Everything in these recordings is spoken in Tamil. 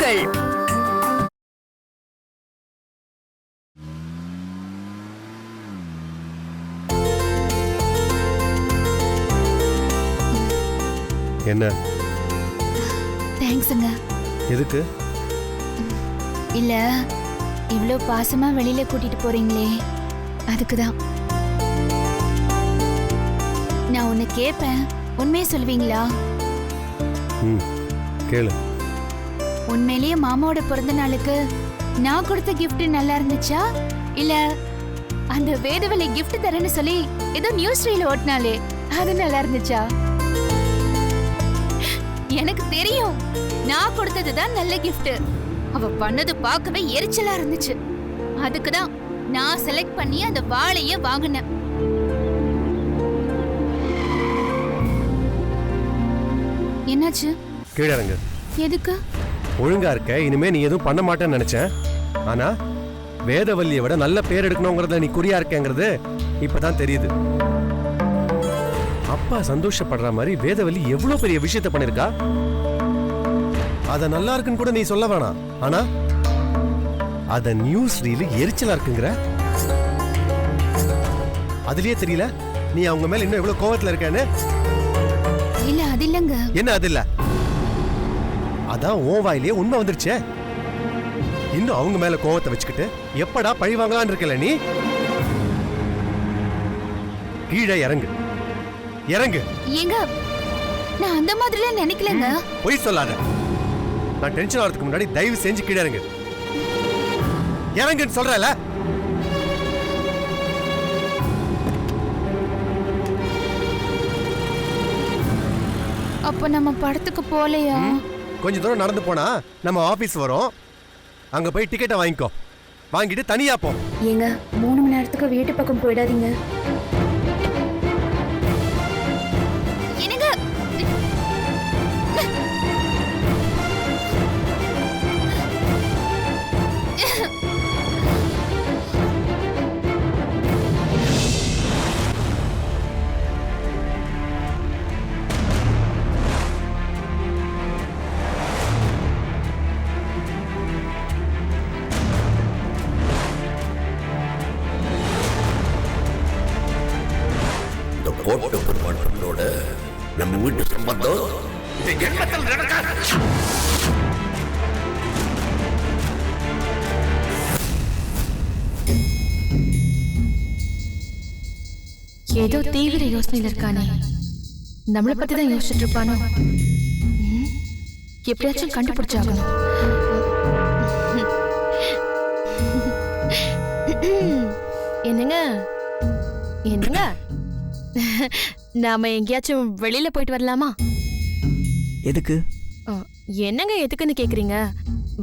வாழ்த்துக்கள். என்ன? தேங்க்ஸ்ங்க. எதுக்கு? இல்ல, இவ்ளோ பாசமா வெளியில கூட்டிட்டு போறீங்களே, அதுக்குதான். நான் உன்னை கேட்பேன், உண்மையை சொல்வீங்களா? கேளு. உண்மையிலேயே மாமாவோட பிறந்த நாளுக்கு நான் கொடுத்த கிஃப்ட் நல்லா இருந்துச்சா, இல்ல அந்த வேதவழி கிஃப்ட் தரேன்னு சொல்லி ஏதோ நியூஸ் ரீல் ஓட்டினாலே அது நல்லா இருந்துச்சா? எனக்கு தெரியும், நான் கொடுத்ததுதான் நல்ல கிஃப்ட். அவ பண்ணது பார்க்கவே எரிச்சலா இருந்துச்சு. அதுக்குதான் நான் செலக்ட் பண்ணி அந்த வாழைய வாங்கினேன். என்னாச்சு? கீழே இறங்கு. எதுக்கு? ஒழுங்கா இருக்க, இனிமே நீ எதுவும் பண்ண மாட்டேன்னு நினைச்சேன். ஆனா வேதவல்லியை விட நல்ல பேர் எடுக்கணுங்கிறத நீ குறியா இருக்கேங்கிறது இப்பதான் தெரியுது. அப்பா சந்தோஷப்படுற மாதிரி வேதவல்லி எவ்வளவு பெரிய விஷயத்த பண்ணிருக்கா. அத நல்லா இருக்குன்னு கூட நீ சொல்ல வேணாம். ஆனா அத நியூஸ் ரீல் எரிச்சலா இருக்குங்கிற. அதுலயே தெரியல நீ அவங்க மேல இன்னும் எவ்வளவு கோவத்துல இருக்கேன்னு. இல்ல அது இல்லங்க. என்ன அது இல்ல? அதான் உன் வாயிலே உண்மை வந்துருச்சே. இன்னும் அவங்க மேல கோவத்தை வச்சுக்கிட்டு எப்படா பழி வாங்கலான்னு இருக்கல நீ? கீழே இறங்கு, இறங்கு. ஏங்க, நான் அந்த மாதிரிலாம் நினைக்கலங்க. பொய் சொல்லாத. நான் டென்ஷன் ஆகிறதுக்கு முன்னாடி தயவு செஞ்சு கீழே இறங்கு. இறங்குன்னு சொல்றல. அப்ப நம்ம படத்துக்கு போலையா? கொஞ்ச தூரம் நடந்து போனா நம்ம ஆபீஸ் வரும். அங்க போய் டிக்கெட்டை வாங்கிக்கோ. வாங்கிட்டு தனியா போ. ஏங்க, 3 மணி நேரத்துக்கு வீட்டு பக்கம் போயிடாதீங்க. கோட்டோட நம்ம வீட்டு சம்பந்தம் ஏதோ தீவிர யோசனையில் இருக்கானே. நம்மளை பத்தி தான் யோசிச்சுட்டு இருப்பானோ. எப்படியாச்சும் கண்டுபிடிச்சாகணும். என்னங்க என்னங்க, நாம எங்கேயாச்சும் வெளியில போயிட்டு வரலாமா? எதுக்கு? என்னங்க எதுக்குன்னு கேக்குறீங்க?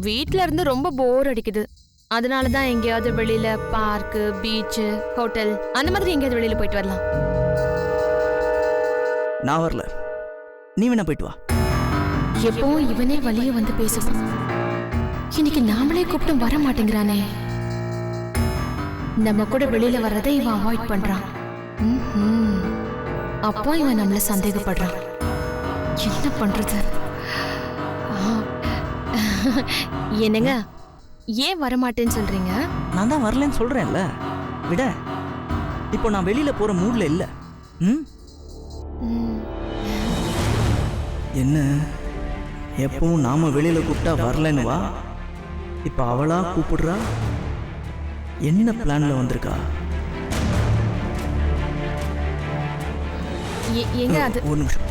வீட்ல இருந்து ரொம்ப போர் அடிக்குது. அதனாலதான் எங்கேயாவது வெளியில பார்க்கு, பீச், ஹோட்டல் அந்த மாதிரி எங்கேயாவது வெளியில போயிட்டு வரலாம். நான் வரல, நீ வேணா போயிட்டு வா. எப்பவும் இவனே வழிய வந்து பேசுவான். இன்னைக்கு நாமளே கூப்பிட்டு வர மாட்டேங்கிறானே. நம்ம கூட வெளியில வர்றதை இவன் அவாய்ட் பண்றான். அப்போ இவன் நம்மள சந்தேகப்படுறான். என்ன பண்றது? என்னங்க, ஏன் வரமாட்டேன்னு சொல்றீங்க? நான் தான் வரலன்னு சொல்றேன்ல, விட. இப்போ நான் வெளியில போற மூட்ல இல்ல. என்ன, எப்பவும் நாம வெளியில கூப்பிட்டா வரலன்னு வா. இப்ப அவளா கூப்பிடுறா. என்ன பிளான்ல வந்திருக்கா? எங்க அது? ஒரு நிமிஷம்.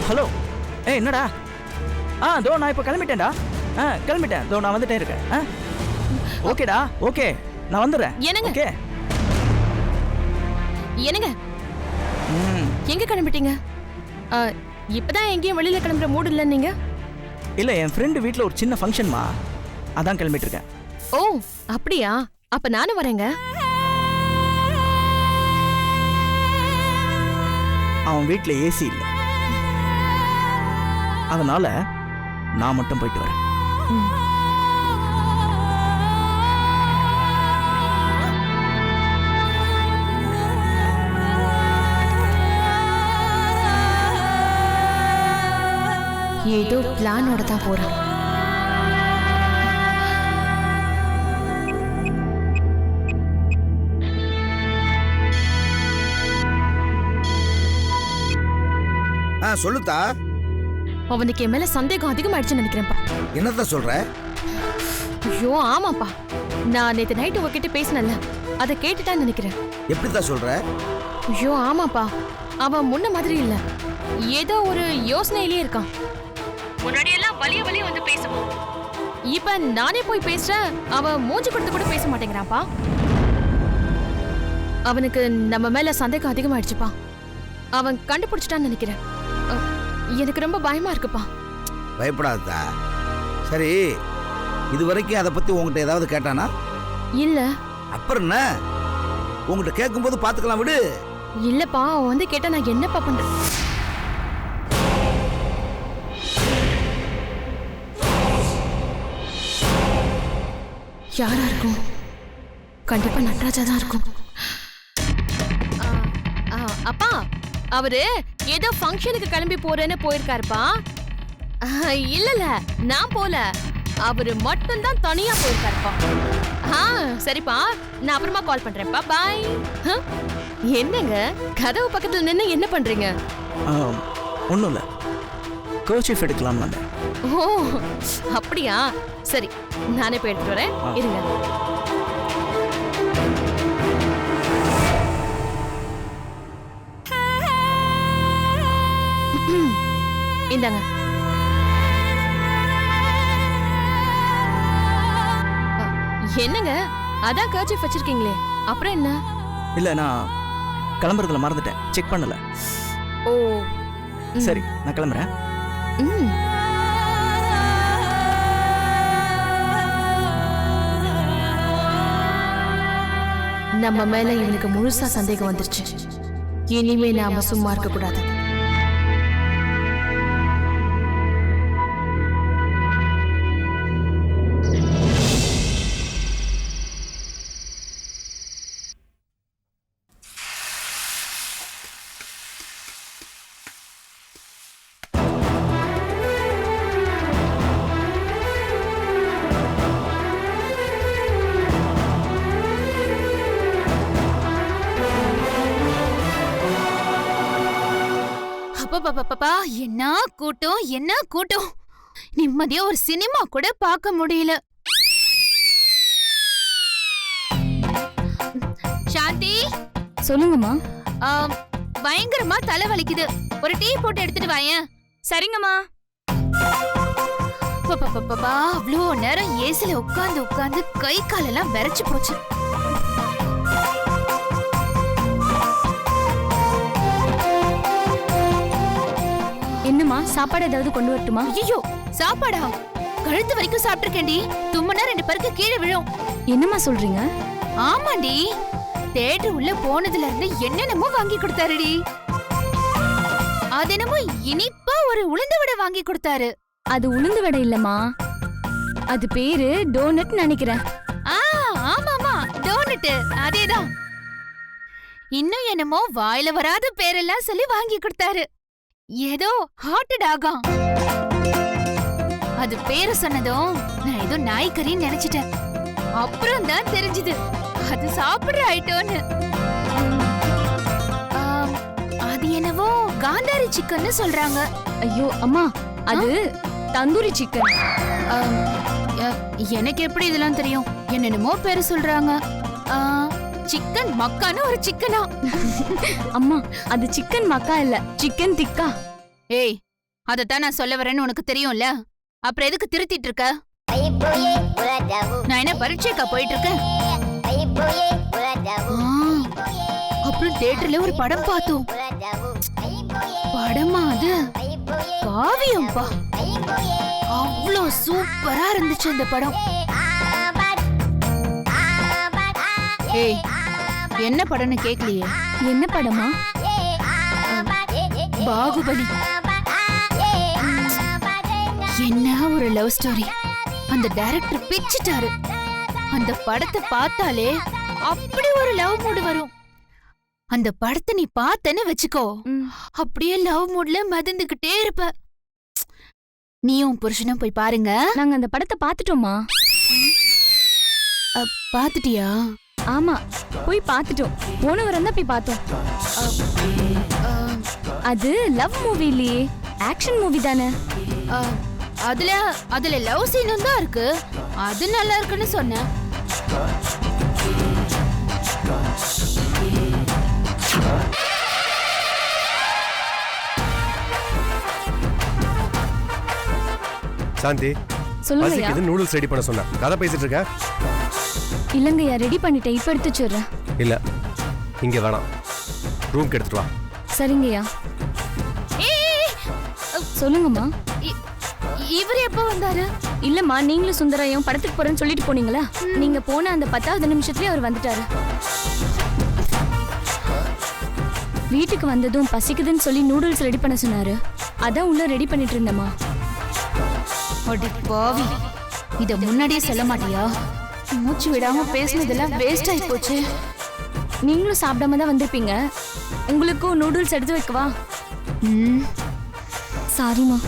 ஹலோ. என்னடா? தோ நான் இப்போ கிளம்பிட்டேன்டா. கிளம்பிட்டேன். தோ நான் வந்துட்டே இருக்கேன். ஓகேடா, ஓகே, நான் வந்துடுறேன். என்னங்க? ஓகே. என்னங்க, எங்க கிளம்பிட்டீங்க? இப்பதான் எங்கேயும் வெளியில கிளம்புற மூடு இல்லை நீங்க? இல்ல, என் ஃப்ரெண்டு வீட்டில் ஒரு சின்ன ஃபங்க்ஷன்மா, அதான் கிளம்பிட்டு இருக்கேன். ஓ அப்படியா? அப்ப நானும் வரேங்க. அவன் வீட்டில் ஏசி இல்லை, அதனால நான் மட்டும் போயிட்டு வரேன். ஏதோ பிளானோட தான் போறான். சொல்லுத்தா. அவனுக்கு என் மேல சந்தேகம் அதிகமாயிடுச்சுன்னு நினைக்கிறேன்ப்பா. என்னதான் சொல்ற? ஐயோ ஆமாப்பா, நான் நேத்து நைட்டு உங்ககிட்ட பேசினேன்ல, அதை கேட்டுட்டான்னு நினைக்கிறேன். எப்படித்தான் சொல்ற? ஐயோ ஆமாப்பா, அவன் முன்ன மாதிரி இல்ல, ஏதோ ஒரு யோசனையிலே இருக்கான். முன்னாடி எல்லாம் வலிய வலிய வந்து பேசுவான், இப்ப நானே போய் பேசுறேன், அவன் மூஞ்சி கொடுத்து கூட பேச மாட்டேங்கிறான்ப்பா. அவனுக்கு நம்ம மேல சந்தேகம் அதிகமாயிடுச்சுப்பா. அவன் கண்டுபிடிச்சிட்டான்னு நினைக்கிறேன். எனக்கு ரொம்ப பயமா இருக்குப்பா. பயப்படாதா. சரி, இது வரைக்கும் அதை பத்தி உங்ககிட்ட ஏதாவது கேட்டானா? இல்ல. அப்புறம் என்ன, உங்ககிட்ட கேட்கும்போது பாத்துக்கலாம் விடு. இல்லப்பா, அவன் வந்து கேட்டா நான் என்னப்பா பண்றேன்? யாரா இருக்கும்? கண்டிப்பா நட்ராஜா தான் இருக்கும். அப்பா, அவரு ஏதோ ஃபங்க்ஷனுக்கு கிளம்பி போறேன்னு போயிருக்காருப்பா. இல்ல நான் போல, அவரு மட்டும் தான் தனியா போயிருக்காருப்பா. சரிப்பா, நான் அப்புறமா கால் பண்றேன்ப்பா. பாய். என்னங்க கதவு பக்கத்துல நின்னு என்ன பண்றீங்க? ஒன்றும் இல்லை, கர்ச்சீஃப் எடுக்கலாம் வந்தேன். ஓ அப்படியா, சரி நானே போய் எடுத்துட்டு வரேன், இருங்க. இந்தாங்க. என்னங்க அதான் கர்ச்சீஃப் வச்சிருக்கீங்களே, அப்புறம் என்ன? இல்லை, நான் கிளம்புறதுல மறந்துட்டேன், செக் பண்ணல. ஓ சரி, நான் கிளம்புறேன். நம்ம மேல இவனுக்கு முழுசா சந்தேகம் வந்துருச்சு. இனிமே நாம சும்மா இருக்க கூடாது. அப்பா, என்ன கூட்டம், என்ன கூட்டம்! நிம்மதியா ஒரு சினிமா கூட பார்க்க முடியல. சாந்தி, சொல்லுங்கம்மா. பயங்கரமா தலை வலிக்குது, ஒரு டீ போட்டு எடுத்துட்டு வாயேன். சரிங்கம்மா. அவ்வளோ நேரம் ஏசில உட்கார்ந்து உட்கார்ந்து கை காலெல்லாம் விரைச்சு போச்சு. என்னம்மா, சாப்பாடு ஏதாவது கொண்டு வரட்டுமா? ஐயோ, சாப்பாடா? கழுத்து வரைக்கும் சாப்பிட்டிருக்கேன்டி. தும்மனா 2 பருக்கு கீழே விழும். என்னம்மா சொல்றீங்க? ஆமாண்டி, தியேட்டர் உள்ள போனதுல இருந்து என்னென்னமோ வாங்கி கொடுத்தாருடி. அது என்னமோ இனிப்பா ஒரு உளுந்து வடை வாங்கி கொடுத்தாரு. அது உளுந்து வடை இல்லம்மா, அது பேரு டோனட் நினைக்கிறேன். ஆமாமா, டோனட், அதேதான். இன்னும் என்னமோ வாயில வராத பேரெல்லாம் சொல்லி வாங்கி கொடுத்தாரு. ஏதோ ஹாட் டாகா. அது பேரு சொன்னதும் நான் ஏதோ நாய்க்கறின்னு நினைச்சிட்டேன். அப்புறம் தான் தெரிஞ்சது அது சாப்பிடுற ஐட்டம்னு. அது என்னவோ காந்தாரி சிக்கன்னு சொல்றாங்க. ஐயோ அம்மா, அது தந்தூரி சிக்கன். எனக்கு எப்படி இதெல்லாம் தெரியும்? என்னென்னமோ பேரு சொல்றாங்க. சிக்கன் மக்கான்னு ஒரு சிக்கனா? அம்மா, அது சிக்கன் மக்கா இல்ல, சிக்கன் திக்கா. ஏய், அதத்தான் நான் சொல்ல வரேன்னு உனக்கு தெரியும்ல, அப்புறம் எதுக்கு திருத்திட்டு இருக்க? நான் என்ன பரீட்சைக்கா போயிட்டு இருக்கேன்? அப்புறம் தியேட்டர்ல ஒரு படம் பார்த்தோம். படமா அது? காவியம்பா. அவ்வளோ சூப்பரா இருந்துச்சு அந்த படம். ஏய், என்ன படம்னு கேக்கலையே? என்ன படமா? பாகுபலி. என்ன ஒரு லவ் ஸ்டோரி! அந்த டைரக்டர் பிச்சிட்டாரு. அந்த படத்தை பார்த்தாலே அப்படி ஒரு லவ் மூடு வரும். அந்த படத்தை நீ பார்த்தன்னு வச்சுக்கோ, அப்படியே லவ் மூட்ல மதந்துகிட்டே இருப்ப. நீயும் புருஷனும் போய் பாருங்க. நாங்க அந்த படத்தை பார்த்துட்டோம்மா. பாத்துட்டியா? ஆமா, போய் பார்த்துட்டோம். போன வாரம் தான் போய் பார்த்தோம். அது லவ் மூவி இல்லையே, ஆக்ஷன் மூவி தானே. அதுல லவ் சீனும் தான் இருக்கு. அது நல்லா இருக்குன்னு சொன்னேன். சாந்தி, சொல்லுங்கய்யா. பசிக்குது, நூடுல்ஸ் ரெடி பண்ண சொன்னேன். கதை பேசிட்டு இருக்க? இல்லங்கய்யா, ரெடி பண்ணிட்டேன். இப்ப எடுத்து வச்சிடுறேன். இல்ல, இங்க வேணாம். ரூம்க்கு எடுத்துட்டு வா. சரிங்கய்யா. சொல்லுங்கம்மா. இவர் எப்ப வந்தாரு? இல்லம்மா, நீங்களும் சுந்தரையும் படத்துக்கு போறேன்னு சொல்லிட்டு போனீங்களா? நீங்க போன அந்த 10வது நிமிஷத்துலயே அவர் வந்துட்டாரு. வீட்டுக்கு வந்ததும் பசிக்குதுன்னு சொல்லி நூடுல்ஸ் ரெடி பண்ண சொன்னாரு. அதான் உள்ள ரெடி பண்ணிட்டு இருந்தேம்மா. அடி பாவி, இத முன்னாடியே சொல்ல மாட்டியா? மூச்சு விடாம பேசினதெல்லாம் வேஸ்ட் ஆயி போச்சு. நீங்களும் சாப்பிடாம தான் வந்திருப்பீங்க. உங்களுக்கும் நூடுல்ஸ் எடுத்து வைக்கவா? சாரிம்மா.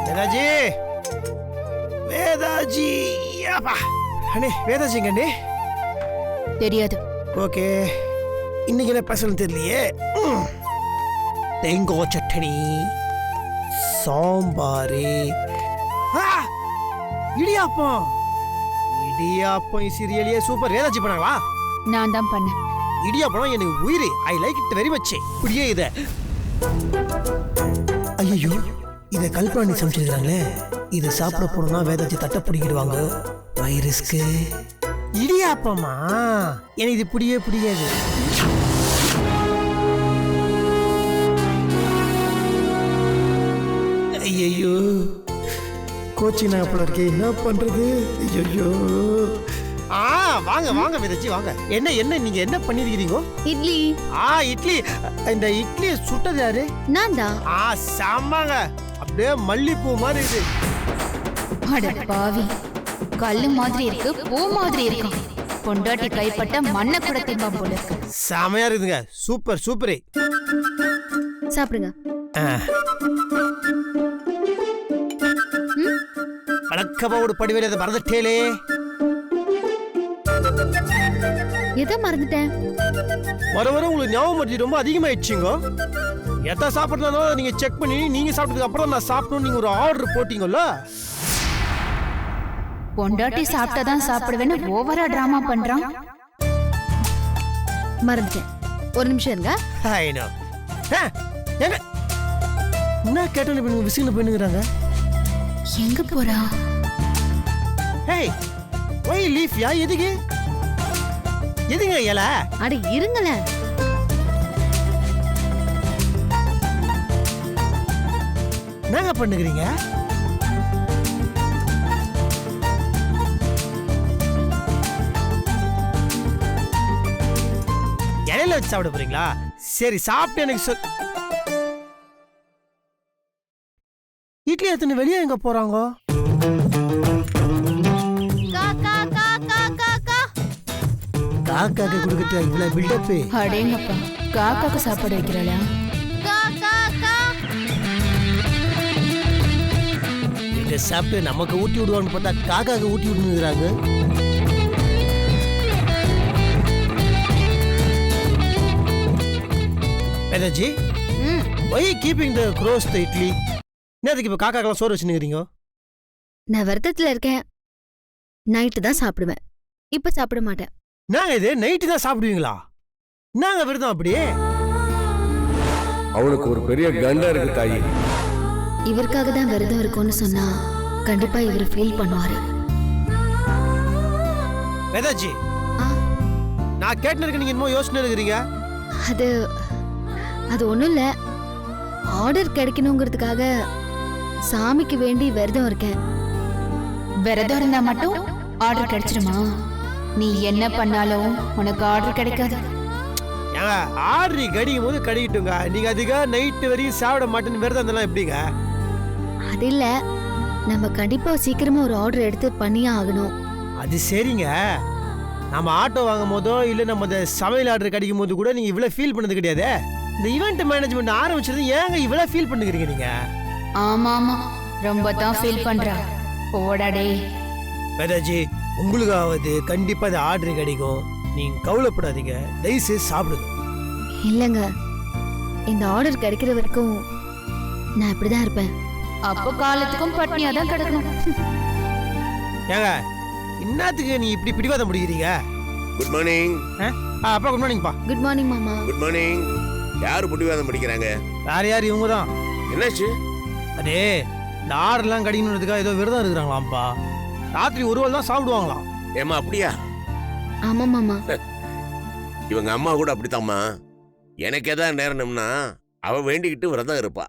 வேதாஜி, வேதாஜி, அண்ணே வேதாஜிங்க அண்ணே. தெரியாது. ஓகே, இன்னைக்கு என்ன ஸ்பெஷல் தெரியலையே. தேங்காய் சட்னி, சாம்பார், இடியாப்பம். இடியாப்பம் சீரியலியே சூப்பர். வேதாஜி பண்ணாங்களா? நான் தான் பண்ணேன். இடியாப்பம் எனக்கு உயிர். I like it very much. இப்படியே இத ஐயோ, இதை கல்பனை சமைச்சிருக்காங்களே. இதை சாப்பிட போனோம்னா வேதாஜி தட்டை பிடிக்கிடுவாங்க. வைரஸ்க்கு இடியாப்பமா? எனக்கு இது பிடியே பிடிக்காது. ஐயோ, கோச்சிங் போல இருக்கே, என்ன பண்றது? ஐயோ. வாங்க வாங்க வேதாஜி வாங்க. என்ன என்ன நீங்க என்ன பண்ணிருக்கீங்க? இட்லி. இட்லி. இந்த இட்லி சுட்டது யாரு? நான் தான். சாமாங்க, அப்படியே மல்லிப்பூ மாதிரி இது. அட பாவி, கல்லு மாதிரி இருக்கு, பூ மாதிரி இருக்கு. பொண்டாட்டி கைப்பட்ட மண்ணை கூட திம்பாம் போல இருக்கு. செமையா இருக்குதுங்க. Super super. சாப்பிடுங்க. வழக்கமாவோட படிவேல அதை மறந்துட்டேலே. எதை மறந்துட்டேன்? வர வர உங்களுக்கு ஞாபகம் மறதி ரொம்ப அதிகமாயிடுச்சுங்க. எதை சாப்பிட்றதுனால நீங்க செக் பண்ணி நீங்க சாப்பிட்டதுக்கு அப்புறம் நான் சாப்பிடணும் நீங்க ஒரு ஆர்டர் போட்டீங்கல்ல. பொண்டாட்டி சாப்பிட்டாதான் சாப்பிடுவேன்னு ஓவரா டிராமா பண்றான். மறந்துட்டேன். ஒரு நிமிஷம் இருங்க. என்ன கேட்டாலும் விசில பண்ணுறாங்க. எங்க போறா? ஹேய், ஒய் லீஃப் யா? எதுக்கு எதுங்க இல? அட இருங்களேன். என்னங்க பண்ணுகிறீங்க? இலையில வச்சு சாப்பிட போறீங்களா? சரி, சாப்பிட்டு எனக்கு இட்லி எடுத்துன்னு வெளியே எங்க போறாங்க? காக்காக்கு கொடுக்கட்டு இவ்வளவு பில்டப். அடேங்கப்பா, காக்காக்கு சாப்பாடு வைக்கிறாளா? இதை சாப்பிட்டு நமக்கு ஊட்டி விடுவான்னு பார்த்தா காக்காக்கு ஊட்டி விடுங்கிறாங்க. Vedaji, why keeping the cross the idli? நேத்துக்கு இப்ப காக்காக்கெல்லாம் சோறு வச்சுக்கிறீங்க? நான் வருத்தத்துல இருக்கேன். நைட்டு தான் சாப்பிடுவேன். இப்ப சாப்பிட மாட்டேன். நான் இது நைட்டு தான் சாப்பிடுவீங்களா? என்னங்க விரதம் அப்படி? அவனுக்கு ஒரு பெரிய கண்டம் இருக்கு தாயி. இவருக்காக தான் விரதம் இருக்கும்னு சொன்னா கண்டிப்பா இவர் ஃபீல் பண்ணுவாரு. வேதாஜி, ஆ, நான் கேட்டுருக்கு, நீங்க என்னமோ யோசனை இருக்கிறீங்க. அது அது ஒண்ணும் இல்ல. ஆர்டர் கிடைக்கணுங்கிறதுக்காக சாமிக்கு வேண்டி விரதம் இருக்கேன். விரதம் இருந்தா மட்டும் ஆர்டர் கிடைச்சிருமா? நீ என்ன பண்ணாலும் உனக்கு ஆர்டர் கிடைக்காது. ஏங்க ஆர்டர் கடிக்கும் போது கடிக்கிட்டுங்க. நீங்க அதுக்காக நைட்டு வரையும் சாப்பிட மாட்டேன்னு விரதம் இருந்தாலும் எப்படிங்க? அது இல்ல, நம்ம கண்டிப்பா சீக்கிரமா ஒரு ஆர்டர் எடுத்து பண்ணியே ஆகணும். அது சரிங்க. நம்ம ஆட்டோ வாங்கும் போதோ இல்ல நம்ம இந்த சமையல் ஆர்டர் கிடைக்கும் போது கூட நீங்க இவ்வளவு ஃபீல் பண்ணது கிடையாது. இந்த ஈவெண்ட் மேனேஜ்மெண்ட் ஆரம்பிச்சது ஏங்க இவ்வளவு ஃபீல் பண்ணுகிறீங்க நீங்க? ஆமா ஆமா, ரொம்ப தான் ஃபீல் பண்றா. போடா டேய். வேதாஜி, உங்களுக்காவது கண்டிப்பா இந்த ஆர்டர் கிடைக்கும். நீங்க கவலைப்படாதீங்க, தயவுசெய்து சாப்பிடுங்க. இல்லங்க, இந்த ஆர்டர் கிடைக்கிற வரைக்கும் நான் இப்படிதான் இருப்பேன். அப்போ காலத்துக்கும் பட்னியா தான் கிடக்கணும். ஏங்க இன்னத்துக்கு நீ இப்படி பிடிவாதம் முடிக்கிறீங்க? Good morning. அப்பா குட் மார்னிங்ப்பா. குட் மார்னிங் மாமா. Good morning. யாரு பிடிவாதம் படிக்கிறாங்க? யார் இவங்க தான். என்னாச்சு? அதே இந்த ஆர்டர்லாம் கிடைக்கணுன்றதுக்காக ஏதோ விரதம் இருக்கிறாங்களாம்ப்பா. ராத்திரி ஒரு வேளை தான் சாப்பிடுவாங்களாம். ஏமா அப்படியா? ஆமா மாமா. இவங்க அம்மா கூட அப்படித்தாம்மா. எனக்கு ஏதாவது நேரணும்னா அவ வேண்டிக்கிட்டு விரதம் இருப்பா.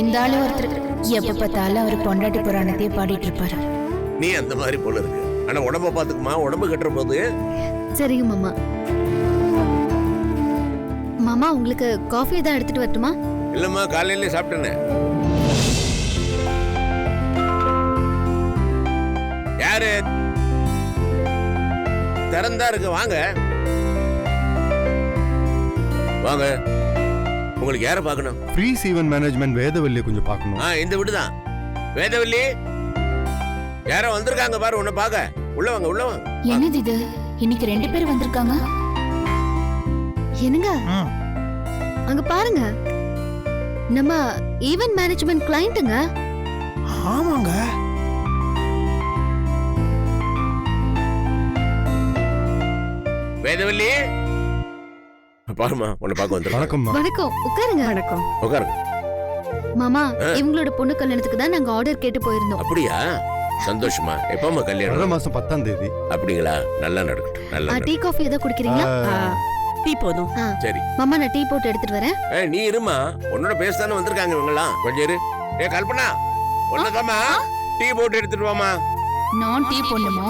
இந்த ஆளு ஒருத்தர் எப்ப பார்த்தாலும் அவர் பொண்டாட்டி புராணத்தையே பாடிட்டு இருப்பாரு. நீ அந்த மாதிரி போல இருக்கு. ஆனா உடம்ப பாத்துக்குமா, உடம்பு கட்டுற போது. சரிங்க மாமா. மாமா, உங்களுக்கு காஃபி தான் எடுத்துட்டு வரட்டுமா? இல்லம்மா, காலையில சாப்பிட்டேனே. யாரு திறந்தா இருக்கு? வாங்க வாங்க. உங்களுக்கு யார பார்க்கணும்? ப்ரீஸ் ஈவென்ட் மேனேஜ்மெண்ட் வேதவல்லி கொஞ்சம் பார்க்கணும். இந்த வீடுதான். வேதவல்லி, யாரோ வந்திருக்காங்க பாரு உன்னை பார்க்க. உள்ள வாங்க, உள்ள வாங்க. என்னது இது? இன்னைக்கு 2 பேர் வந்திருக்காங்க. என்னங்க அங்க பாருங்க, நம்ம ஈவென்ட் மேனேஜ்மெண்ட் கிளையண்ட்டுங்க. ஆமாங்க. வேதவல்லி, பாருமா, உன்னை பார்க்க வந்திருக்காங்க. வணக்கம்மா. வணக்கம், உட்காருங்க. வணக்கம். உட்காருங்க. மாமா, இவங்களோட பொண்ணு கல்யாணத்துக்கு தான் நாங்க ஆர்டர் கேட்டு போயிருந்தோம். அப்படியா? சந்தோஷமா. எப்பமா வர கல்யாணம்? மாசம் 10ஆம் தேதி. அப்படிங்களா? நல்லா நடக்கட்டும். நல்லா டீ காஃபி ஏதாவது குடிக்கிறீங்களா? டீ போதும். சரி. மாமா, நான் டீ போட்டு எடுத்துட்டு வரேன். நீ இருமா, உன்னோட பேசத்தானே வந்திருக்காங்க இவங்கலாம். கொஞ்சம் இரு. கல்பனா, ஒன்னதாமா டீ போட்டு எடுத்துட்டு வாமா. நான் டீ போடணுமா?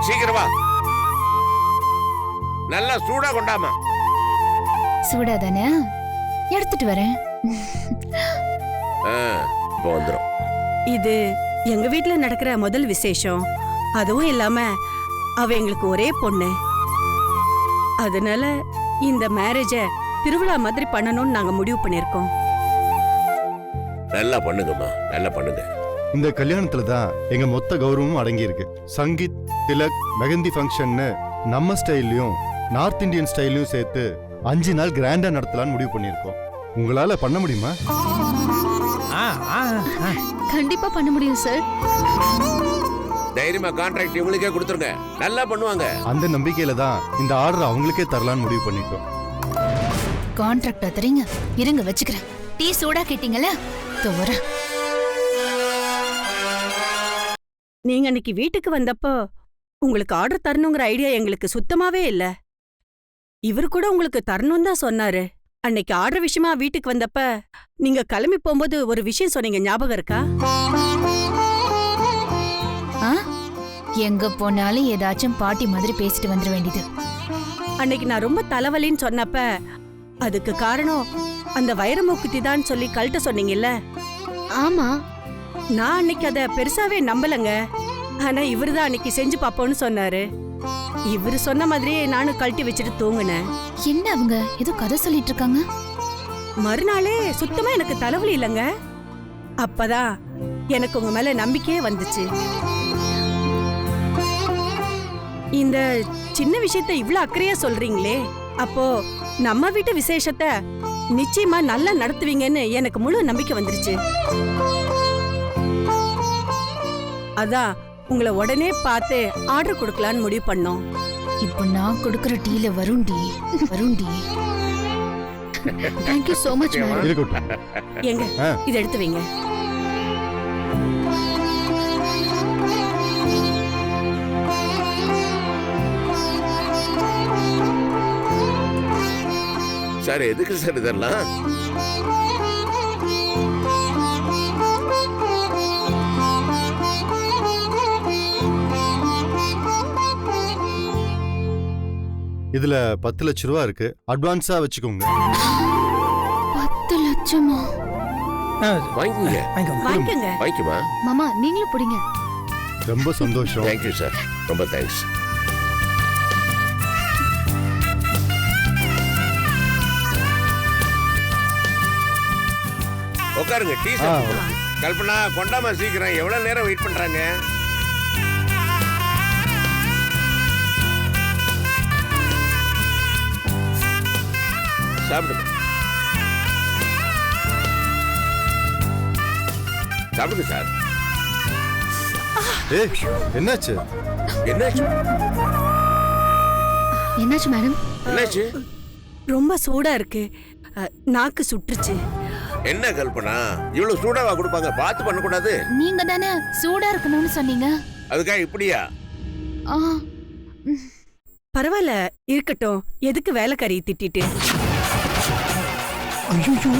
சீக்கிரம் வா. நல்லா சூடா கொண்டாமா. சூடா தானே? எடுத்துட்டு வரேன். இப்போ வந்துடும். இது எங்க வீட்ல நடக்கிற முதல் விசேஷம். அதுவும் இல்லாம அவ எங்களுக்கு ஒரே பொண்ணு. அதனால இந்த மேரேஜ திருவிழா மாதிரி பண்ணணும்னு நாங்க முடிவு பண்ணிருக்கோம். நல்லா பண்ணுங்கம்மா, நல்லா பண்ணுங்க. இந்த கல்யாணத்துல தான் எங்க மொத்த கௌரவமும் அடங்கி இருக்கு. சங்கீத், திலக், மெஹந்தி ஃபங்க்ஷன்னு நம்ம ஸ்டைல்லையும் நார்த் இந்தியன் ஸ்டைலையும் சேர்த்து 5 நாள் கிராண்டா நடத்தலாம்னு முடிவு பண்ணிருக்கோம். உங்களால பண்ண முடியுமா? கண்டிப்பா பண்ண முடியும் சார். தைரியமா கான்ட்ராக்ட் இவங்களுக்கே கொடுத்துருங்க. நல்லா பண்ணுவாங்க. அந்த நம்பிக்கையில தான் இந்த ஆர்டர் அவங்களுக்கே தரலாம்னு முடிவு பண்ணிட்டோம். கான்ட்ராக்டா தரீங்க? இருங்க வச்சுக்கிறேன். டீ சூடா கேட்டீங்கல்ல, தோற. நீங்க அன்னைக்கு வீட்டுக்கு வந்தப்போ உங்களுக்கு ஆர்டர் தரணுங்கிற ஐடியா எங்களுக்கு சுத்தமாவே இல்ல. இவர் கூட உங்களுக்கு தரணும் தான் சொன்னாரு. அன்னைக்கு ஆர்டர் விஷயமா வீட்டுக்கு வந்தப்ப நீங்க கிளம்பி போகும்போது ஒரு விஷயம் சொன்னீங்க, ஞாபகம் இருக்கா? எங்க போனாலும் ஏதாச்சும் பாட்டி மாதிரி பேசிட்டு வந்துட வேண்டியது. அன்னைக்கு நான் ரொம்ப தலைவலின்னு சொன்னப்ப அதுக்கு காரணம் அந்த வைரமூக்குத்தி தான் சொல்லி கழட்ட சொன்னீங்கல்ல? ஆமா, நான் அன்னைக்கு அத பெருசாவே நம்பலங்க. ஆனா இவருதான் அன்னைக்கு செஞ்சு பாப்போம்னு சொன்னாரு. இவரு சொன்ன மாதிரியே நானும் கழட்டி வச்சுட்டு தூங்குனேன். என்ன அவங்க ஏதோ கதை சொல்லிட்டு இருக்காங்க? மறுநாளே சுத்தமா எனக்கு தலைவலி இல்லைங்க. அப்பதான் எனக்கு உங்க மேல நம்பிக்கையே வந்துச்சு. இந்த சின்ன விஷயத்த இவ்ளோ அக்கறையா சொல்றீங்களே, அப்போ நம்ம வீட்டு விசேஷத்தை நிச்சயமா நல்லா நடத்துவீங்கன்னு எனக்கு முழு நம்பிக்கை வந்துருச்சு. அதான் உங்களை உடனே பார்த்து ஆர்டர் கொடுக்கலான்னு முடிவு பண்ணோம். இப்போ நான் கொடுக்கற டீல வருண்டி. Thank you so much madam. இருக்கட்டும். எங்க ஆ. இதை எடுத்து வைங்க. சார் எதுக்கு சார் இதெல்லாம்? இதுல 10 லட்ச ரூபா இருக்கு, அட்வான்ஸா வச்சுக்கோங்க. 10 லட்சமா? வாங்கிக்கோங்க. வாங்கிக்கோங்க. வாங்கிக்குமா? மாமா நீங்களும் பிடிங்க. ரொம்ப சந்தோஷம். தேங்க்யூ சார், ரொம்ப தேங்க்ஸ். உட்காருங்க, டீ சாப்பிடுங்க. கல்பனா கொண்டாமா சீக்கிரம், எவ்வளவு நேரம் வெயிட் பண்றாங்க? சாப்பிடுங்க சாப்பிடுங்க சார். ஏய், என்னாச்சு? என்னாச்சு என்னாச்சு மேடம்? என்னாச்சு? ரொம்ப சூடா இருக்கு. நாக்கு சுற்றுச்சு. என்ன கல்பனா, இவ்வளவு சூடாவா கொடுப்பாங்க? பார்த்து பண்ணக்கூடாது. நீங்க தானே சூடா இருக்கணும்னு சொன்னீங்க. அதுக்காக இப்படியா? ஆ, பரவாயில்ல, இருக்கட்டும். எதுக்கு வேலைக்காரி திட்டிட்டு? ஐயோ